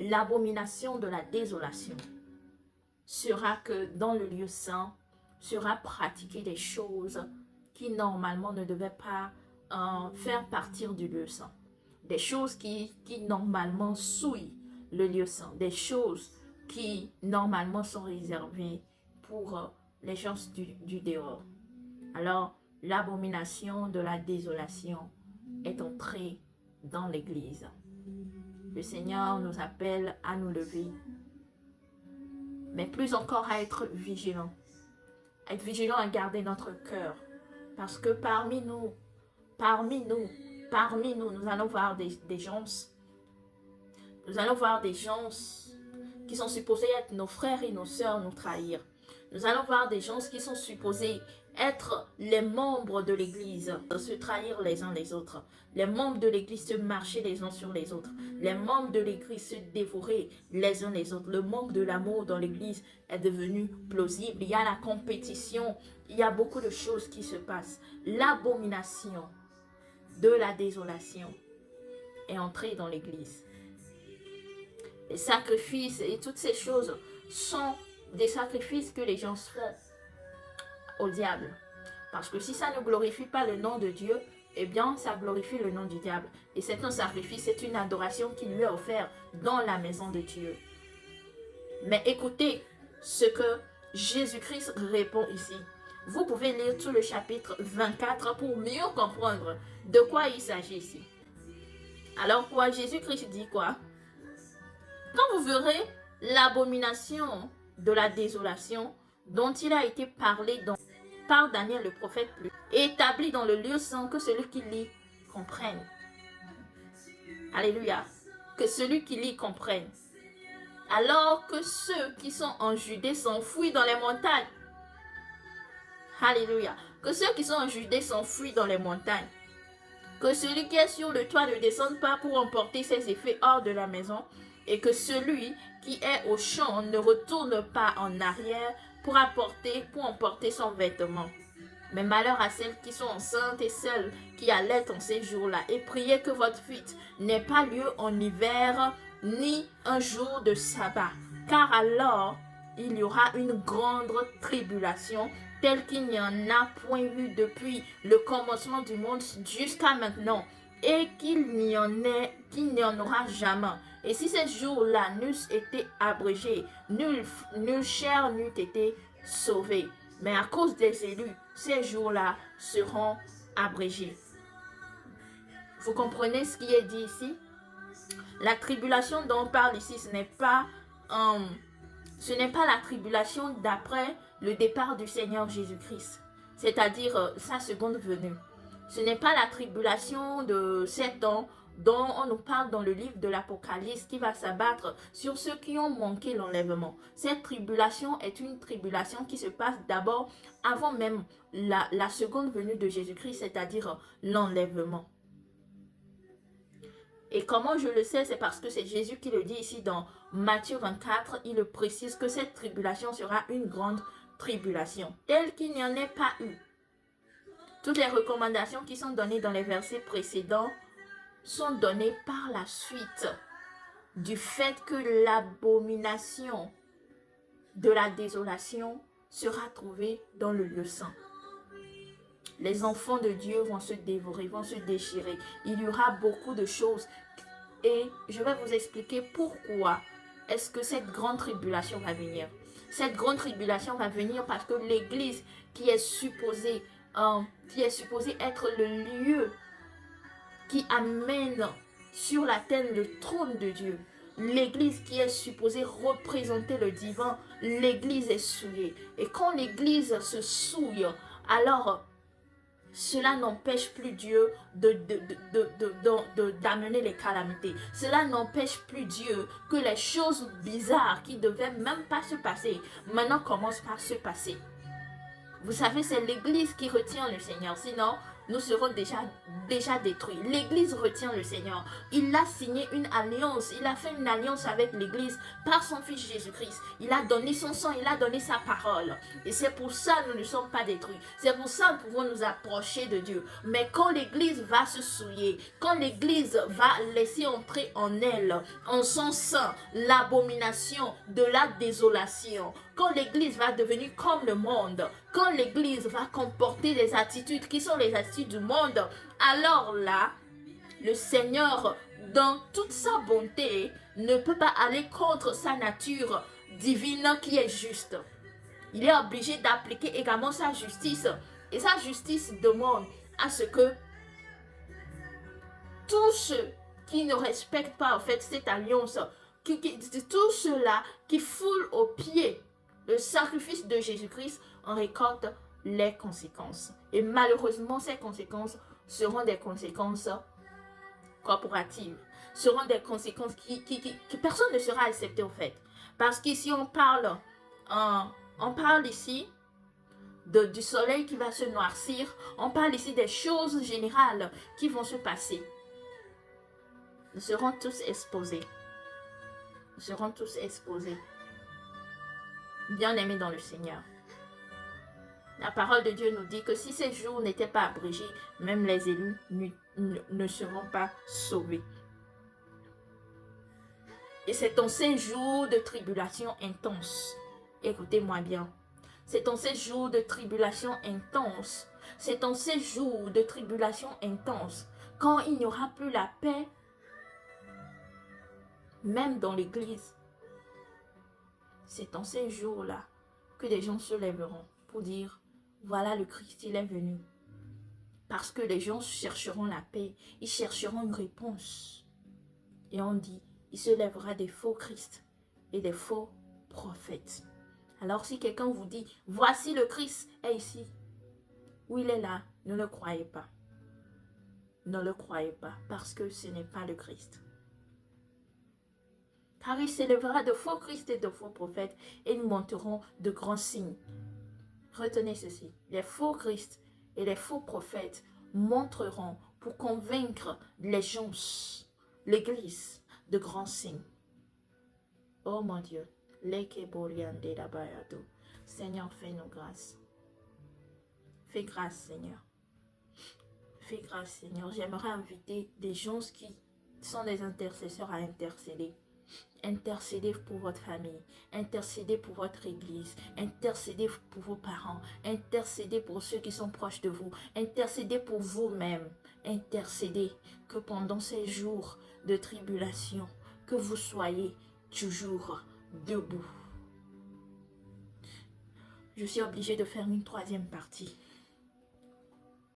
l'abomination de la désolation sera que dans le lieu saint, sera pratiquer des choses qui normalement ne devaient pas faire partir du lieu saint. Des choses qui normalement souillent le lieu saint. Des choses qui normalement sont réservées pour les gens du dehors. Alors, l'abomination de la désolation est entrée dans l'Église. Le Seigneur nous appelle à nous lever, mais plus encore à être vigilants. Être vigilants à garder notre cœur. Parce que parmi nous, nous allons voir des gens. Nous allons voir des gens qui sont supposés être nos frères et nos sœurs nous trahir. Nous allons voir des gens qui sont supposés être les membres de l'Église, se trahir les uns les autres. Les membres de l'Église se marcher les uns sur les autres. Les membres de l'Église se dévorer les uns les autres. Le manque de l'amour dans l'Église est devenu plausible. Il y a la compétition. Il y a beaucoup de choses qui se passent. L'abomination de la désolation est entrée dans l'Église. Les sacrifices et toutes ces choses sont des sacrifices que les gens font au diable. Parce que si ça ne glorifie pas le nom de Dieu, eh bien, ça glorifie le nom du diable. Et c'est un sacrifice, c'est une adoration qui lui est offerte dans la maison de Dieu. Mais écoutez ce que Jésus-Christ répond ici. Vous pouvez lire tout le chapitre 24 pour mieux comprendre de quoi il s'agit ici. Alors quoi, Jésus-Christ dit quoi? Quand vous verrez l'abomination de la désolation dont il a été parlé par Daniel le prophète, établi dans le lieu saint, que celui qui lit comprenne. Alléluia. Que celui qui lit comprenne. Alors que ceux qui sont en Judée s'enfuient dans les montagnes. Alléluia. Que ceux qui sont en Judée s'enfuient dans les montagnes. Que celui qui est sur le toit ne descende pas pour emporter ses effets hors de la maison. Et que celui qui est au champ ne retourne pas en arrière pour emporter son vêtement. Mais malheur à celles qui sont enceintes et celles qui allaitent en ces jours-là. Et priez que votre fuite n'ait pas lieu en hiver, ni un jour de sabbat. Car alors, il y aura une grande tribulation, telle qu'il n'y en a point eu depuis le commencement du monde jusqu'à maintenant. Et qu'il n'y en aura jamais. Et si ces jours-là n'eussent été abrégés, nulle chair n'eût été sauvée. Mais à cause des élus, ces jours-là seront abrégés. Vous comprenez ce qui est dit ici? La tribulation dont on parle ici, ce n'est pas la tribulation d'après le départ du Seigneur Jésus-Christ, c'est-à-dire sa seconde venue. Ce n'est pas la tribulation de 7 ans dont on nous parle dans le livre de l'Apocalypse qui va s'abattre sur ceux qui ont manqué l'enlèvement. Cette tribulation est une tribulation qui se passe d'abord avant même la seconde venue de Jésus-Christ, c'est-à-dire l'enlèvement. Et comment je le sais? C'est parce que c'est Jésus qui le dit ici dans Matthieu 24. Il le précise que cette tribulation sera une grande tribulation, telle qu'il n'y en ait pas eu. Toutes les recommandations qui sont données dans les versets précédents sont données par la suite du fait que l'abomination de la désolation sera trouvée dans le lieu saint. Les enfants de Dieu vont se dévorer, vont se déchirer. Il y aura beaucoup de choses et je vais vous expliquer pourquoi est-ce que cette grande tribulation va venir. Cette grande tribulation va venir parce que l'Église qui est supposée être le lieu qui amène sur la terre le trône de Dieu. L'église qui est supposée représenter le divin, l'église est souillée. Et quand l'église se souille, alors cela n'empêche plus Dieu d'amener les calamités. Cela n'empêche plus Dieu que les choses bizarres qui ne devaient même pas se passer, maintenant commencent par se passer. Vous savez, c'est l'église qui retient le Seigneur. Sinon, nous serons déjà détruits. L'Église retient le Seigneur. Il a signé une alliance. Il a fait une alliance avec l'Église par son Fils Jésus-Christ. Il a donné son sang, il a donné sa parole. Et c'est pour ça que nous ne sommes pas détruits. C'est pour ça que nous pouvons nous approcher de Dieu. Mais quand l'Église va se souiller, quand l'Église va laisser entrer en elle, en son sein, l'abomination de la désolation, quand l'Église va devenir comme le monde, quand l'Église va comporter des attitudes qui sont les attitudes du monde, alors là, le Seigneur, dans toute sa bonté, ne peut pas aller contre sa nature divine qui est juste. Il est obligé d'appliquer également sa justice. Et sa justice demande à ce que tous ceux qui ne respectent pas en fait cette alliance, tous ceux-là qui foulent aux pieds le sacrifice de Jésus-Christ, en récoltent les conséquences. Et malheureusement, ces conséquences seront des conséquences corporatives, seront des conséquences que personne ne sera accepté au fait. Parce qu'ici, on parle ici du soleil qui va se noircir, on parle ici des choses générales qui vont se passer. Nous serons tous exposés. Nous serons tous exposés. Bien-aimés dans le Seigneur. La parole de Dieu nous dit que si ces jours n'étaient pas abrégés, même les élus ne seront pas sauvés. Et c'est en ces jours de tribulation intense. Écoutez-moi bien. C'est en ces jours de tribulation intense. C'est en ces jours de tribulation intense. Quand il n'y aura plus la paix, même dans l'église. C'est en ces jours-là que des gens se lèveront pour dire, voilà le Christ, il est venu. Parce que les gens chercheront la paix, ils chercheront une réponse. Et on dit, il se lèvera des faux Christ et des faux prophètes. Alors si quelqu'un vous dit, voici le Christ est ici, où il est là, ne le croyez pas. Ne le croyez pas, parce que ce n'est pas le Christ. Car il s'élèvera de faux Christ et de faux prophètes, et ils monteront de grands signes. Retenez ceci, les faux Christ et les faux prophètes montreront pour convaincre les gens, l'Église, de grands signes. Oh mon Dieu, Seigneur, fais-nous grâce. Fais grâce, Seigneur. Fais grâce, Seigneur. J'aimerais inviter des gens qui sont des intercesseurs à intercéder. Intercédez pour votre famille, intercédez pour votre église, intercédez pour vos parents, intercédez pour ceux qui sont proches de vous, intercédez pour vous-même, intercédez que pendant ces jours de tribulation, que vous soyez toujours debout. Je suis obligée de faire une troisième partie.